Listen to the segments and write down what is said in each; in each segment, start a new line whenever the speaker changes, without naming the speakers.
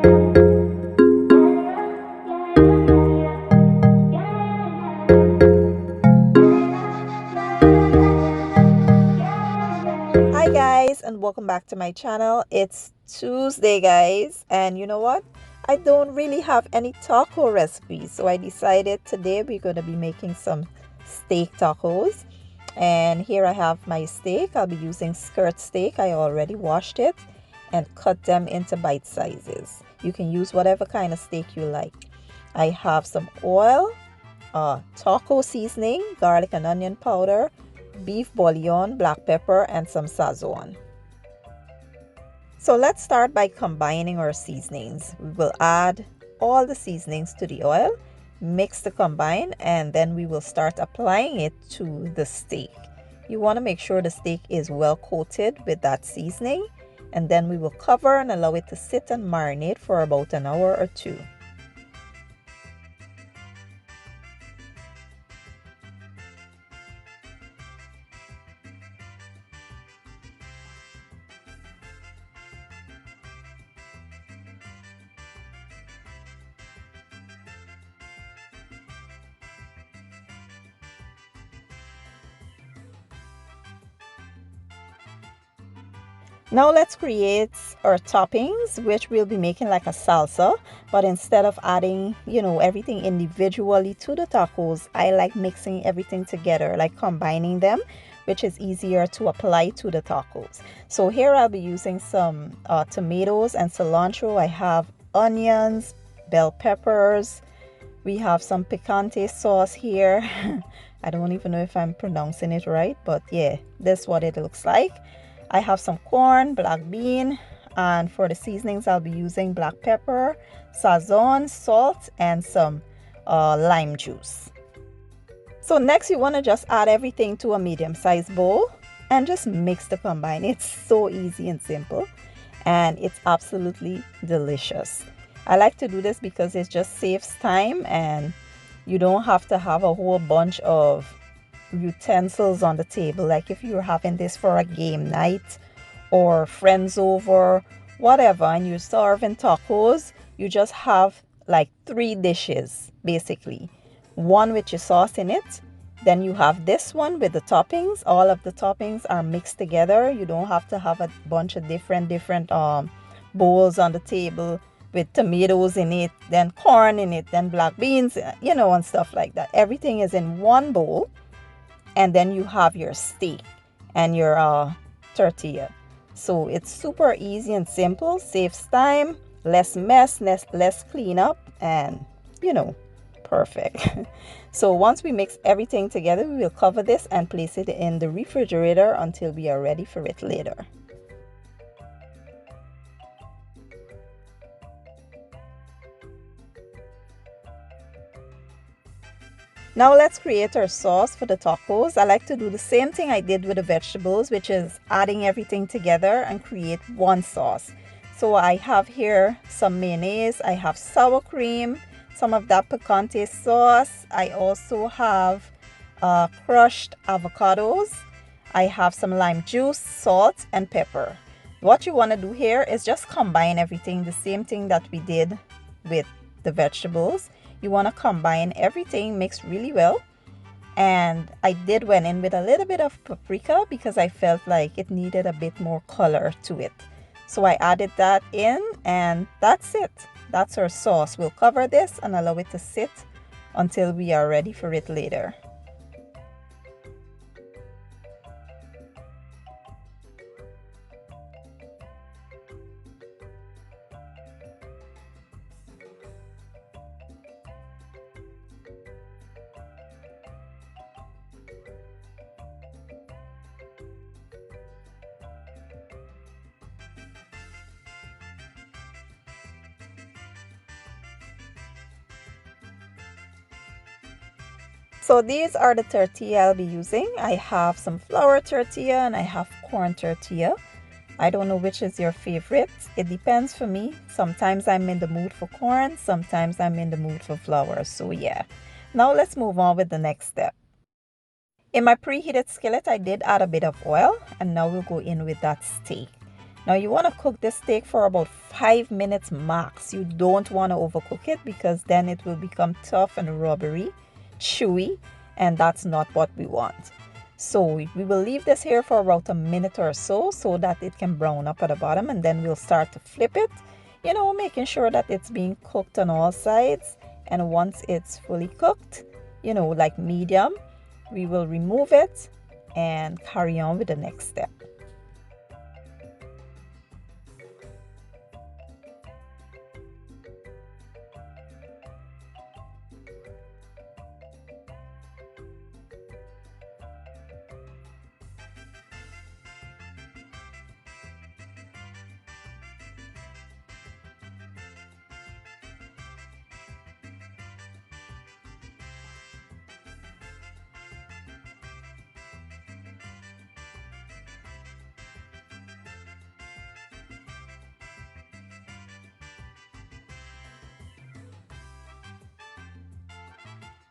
Hi guys, and welcome back to my channel. It's Tuesday guys, and you know what, I don't really have any taco recipes, so I decided today we're going to be making some steak tacos. And here I have my steak. I'll be using skirt steak. I already washed it and cut them into bite sizes. You can use whatever kind of steak you like. I have some oil, taco seasoning, garlic and onion powder, beef bouillon, black pepper, and some sazon. So let's start by combining our seasonings. We will add all the seasonings to the oil, mix the combine, and then we will start applying it to the steak. You want to make sure the steak is well coated with that seasoning, and then we will cover and allow it to sit and marinate for about an hour or two. Now let's create our toppings, which we'll be making like a salsa, but instead of adding, everything individually to the tacos, I like mixing everything together, like combining them, which is easier to apply to the tacos. So here I'll be using some tomatoes and cilantro. I have onions, bell peppers. We have some picante sauce here. I don't even know if I'm pronouncing it right, but yeah, this is what it looks like. I have some corn, black bean, and for the seasonings I'll be using black pepper, sazon, salt, and some lime juice. So next you want to just add everything to a medium-sized bowl and just mix the combine. It's so easy and simple, and it's absolutely delicious. I like to do this because it just saves time and you don't have to have a whole bunch of utensils on the table. Like if you're having this for a game night or friends over, whatever, and you're serving tacos, you just have like 3 dishes basically. One with your sauce in it, then you have this one with the toppings. All of the toppings are mixed together. You don't have to have a bunch of different bowls on the table with tomatoes in it, then corn in it, then black beans, and stuff like that. Everything is in one bowl. And then you have your steak and your tortilla. So it's super easy and simple, saves time, less mess, less cleanup, and perfect. So once we mix everything together, we will cover this and place it in the refrigerator until we are ready for it later. Now let's create our sauce for the tacos. I like to do the same thing I did with the vegetables, which is adding everything together and create one sauce. So I have here some mayonnaise, I have sour cream, some of that picante sauce. I also have crushed avocados. I have some lime juice, salt, and pepper. What you want to do here is just combine everything, the same thing that we did with the vegetables. You want to combine everything, mix really well. And I did went in with a little bit of paprika because I felt like it needed a bit more color to it. So I added that in, and that's it. That's our sauce. We'll cover this and allow it to sit until we are ready for it later. So these are the tortilla I'll be using. I have some flour tortilla and I have corn tortilla. I don't know which is your favorite. It depends for me. Sometimes I'm in the mood for corn, sometimes I'm in the mood for flour. So yeah. Now let's move on with the next step. In my preheated skillet, I did add a bit of oil, and now we'll go in with that steak. Now you want to cook this steak for about 5 minutes max. You don't want to overcook it because then it will become tough and rubbery, chewy, and that's not what we want. So we will leave this here for about a minute or so that it can brown up at the bottom, and then we'll start to flip it, making sure that it's being cooked on all sides. And once it's fully cooked, like medium, we will remove it and carry on with the next step.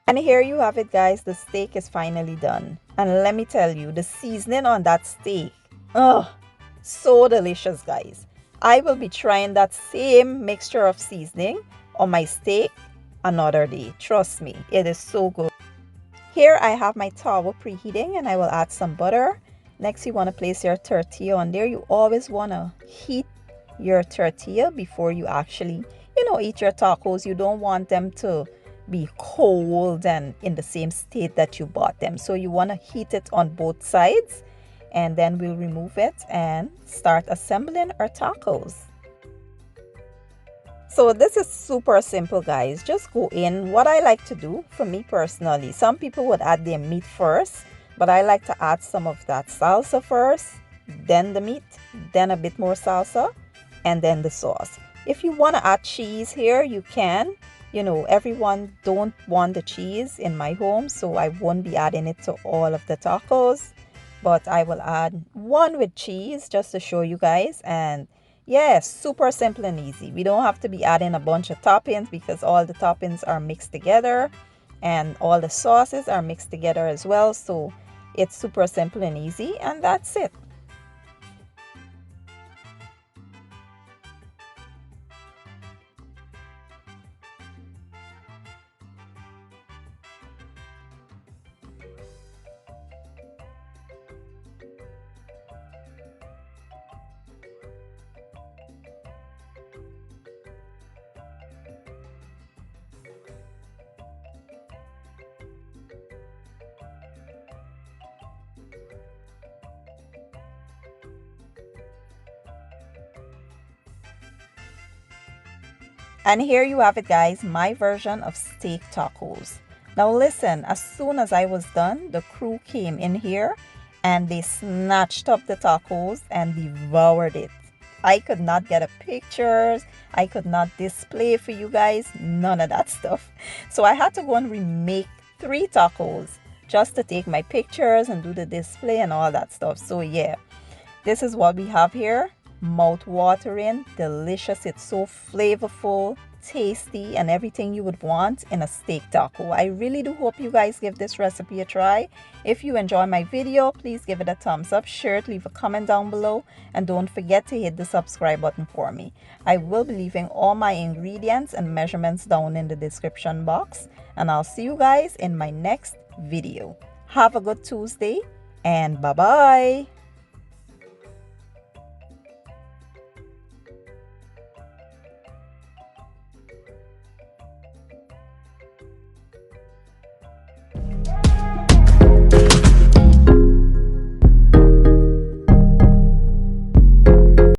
And here you have it, guys. The steak is finally done. And let me tell you, the seasoning on that steak, oh, so delicious, guys. I will be trying that same mixture of seasoning on my steak another day. Trust me, it is so good. Here I have my towel preheating and I will add some butter. Next, you want to place your tortilla on there. You always want to heat your tortilla before you actually, eat your tacos. You don't want them to be cold and in the same state that you bought them. So you want to heat it on both sides, and then we'll remove it and start assembling our tacos. So this is super simple, guys. Just go in. What I like to do, for me personally, some people would add their meat first, but I like to add some of that salsa first, then the meat, then a bit more salsa, and then the sauce. If you want to add cheese here, you can. Everyone don't want the cheese in my home, so I won't be adding it to all of the tacos, but I will add one with cheese just to show you guys. And yeah, super simple and easy. We don't have to be adding a bunch of toppings because all the toppings are mixed together and all the sauces are mixed together as well. So it's super simple and easy, and that's it. And here you have it, guys, my version of steak tacos. Now listen, as soon as I was done, the crew came in here and they snatched up the tacos and devoured it. I could not get a pictures. I could not display for you guys. None of that stuff. So I had to go and remake 3 tacos just to take my pictures and do the display and all that stuff. So yeah, this is what we have here. Mouth-watering, delicious. It's so flavorful, tasty, and everything you would want in a steak taco. I really do hope you guys give this recipe a try. If you enjoy my video, please give it a thumbs up, share it, leave a comment down below, and don't forget to hit the subscribe button for me. I will be leaving all my ingredients and measurements down in the description box, and I'll see you guys in my next video. Have a good Tuesday, and bye-bye.